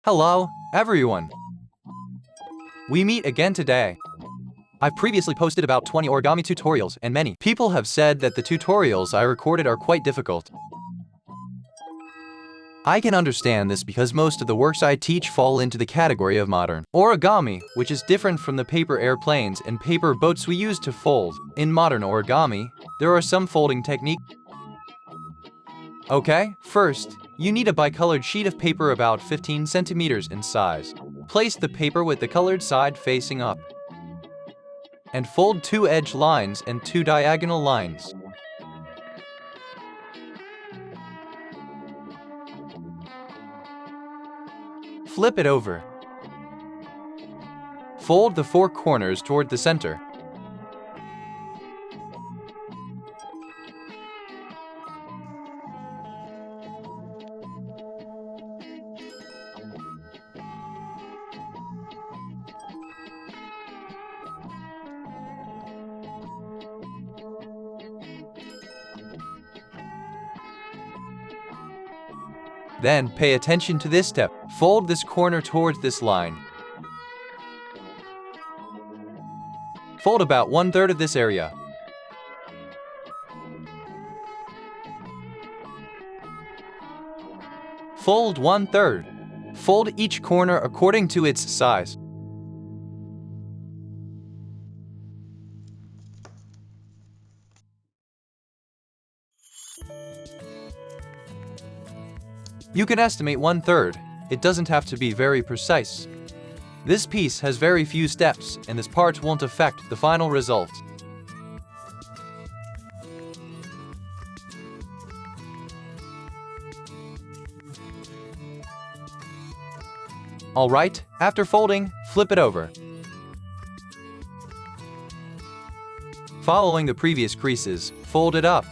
Hello, everyone. We meet again today. I've previously posted about 20 origami tutorials, and many people have said that the tutorials I recorded are quite difficult. I can understand this because most of the works I teach fall into the category of modern origami, which is different from the paper airplanes and paper boats we use to fold. In modern origami, there are some folding techniques. Okay, first, you need a bicolored sheet of paper about 15 centimeters in size. Place the paper with the colored side facing up, and fold 2 edge lines and 2 diagonal lines. Flip it over. Fold the 4 corners toward the center. Then, pay attention to this step. Fold this corner towards this line. Fold about 1/3 of this area. Fold 1/3. Fold each corner according to its size. You can estimate 1/3. It doesn't have to be very precise. This piece has very few steps, and this part won't affect the final result. Alright, after folding, flip it over. Following the previous creases, fold it up.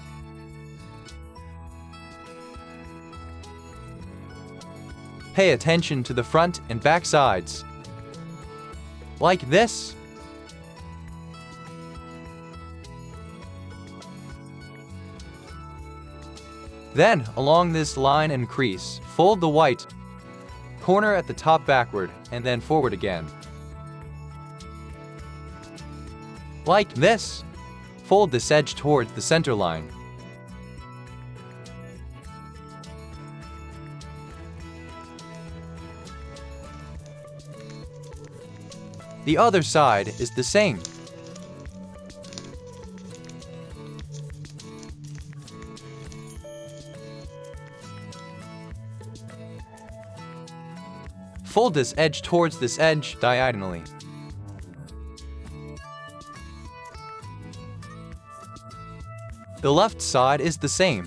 Pay attention to the front and back sides. Like this. Then, along this line and crease, fold the white corner at the top backward and then forward again. Like this. Fold this edge towards the center line. The other side is the same. Fold this edge towards this edge diagonally. The left side is the same.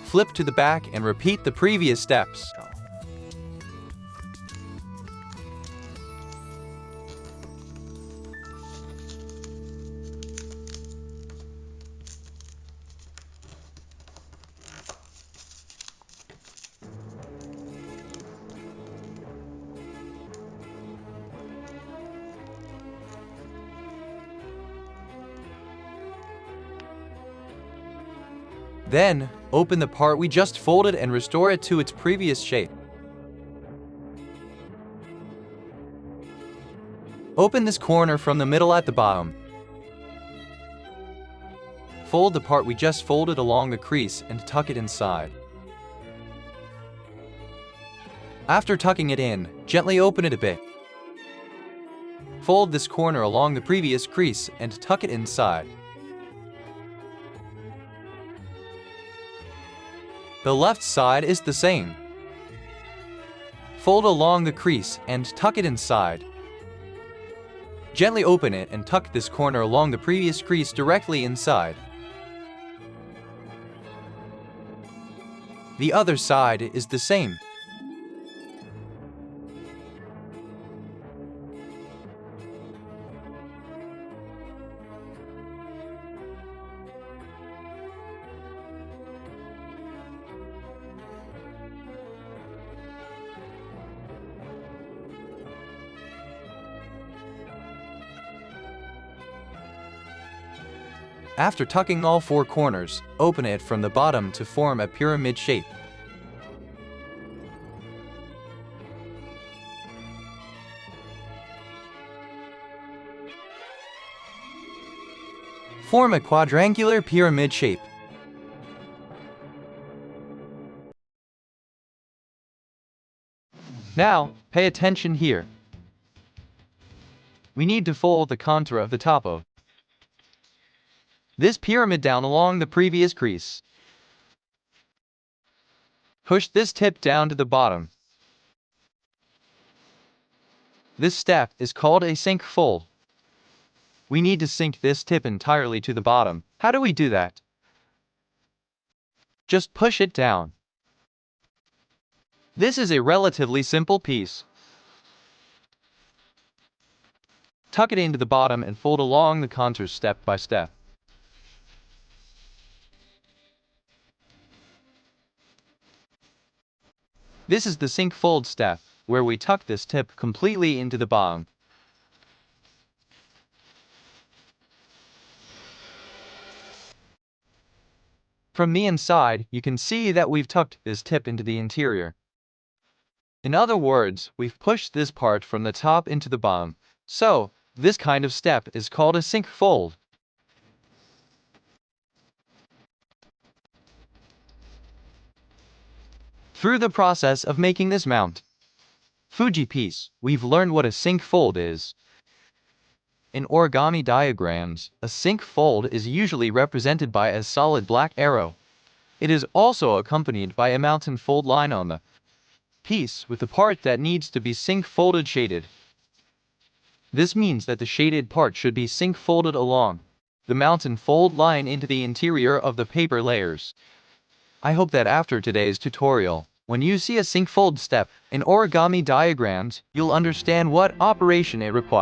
Flip to the back and repeat the previous steps. Then, open the part we just folded and restore it to its previous shape. Open this corner from the middle at the bottom. Fold the part we just folded along the crease and tuck it inside. After tucking it in, gently open it a bit. Fold this corner along the previous crease and tuck it inside. The left side is the same. Fold along the crease and tuck it inside. Gently open it and tuck this corner along the previous crease directly inside. The other side is the same. After tucking all 4 corners, open it from the bottom to form a pyramid shape. Form a quadrangular pyramid shape. Now, pay attention here. We need to fold the contour of the top of this pyramid down along the previous crease. Push this tip down to the bottom. This step is called a sink fold. We need to sink this tip entirely to the bottom. How do we do that? Just push it down. This is a relatively simple piece. Tuck it into the bottom and fold along the contours step by step. This is the sink fold step, where we tuck this tip completely into the bottom. From the inside, you can see that we've tucked this tip into the interior. In other words, we've pushed this part from the top into the bottom. So, this kind of step is called a sink fold. Through the process of making this Mount Fuji piece, we've learned what a sink fold is. In origami diagrams, a sink fold is usually represented by a solid black arrow. It is also accompanied by a mountain fold line on the piece with the part that needs to be sink folded shaded. This means that the shaded part should be sink folded along the mountain fold line into the interior of the paper layers. I hope that after today's tutorial, when you see a sink fold step in origami diagrams, you'll understand what operation it requires.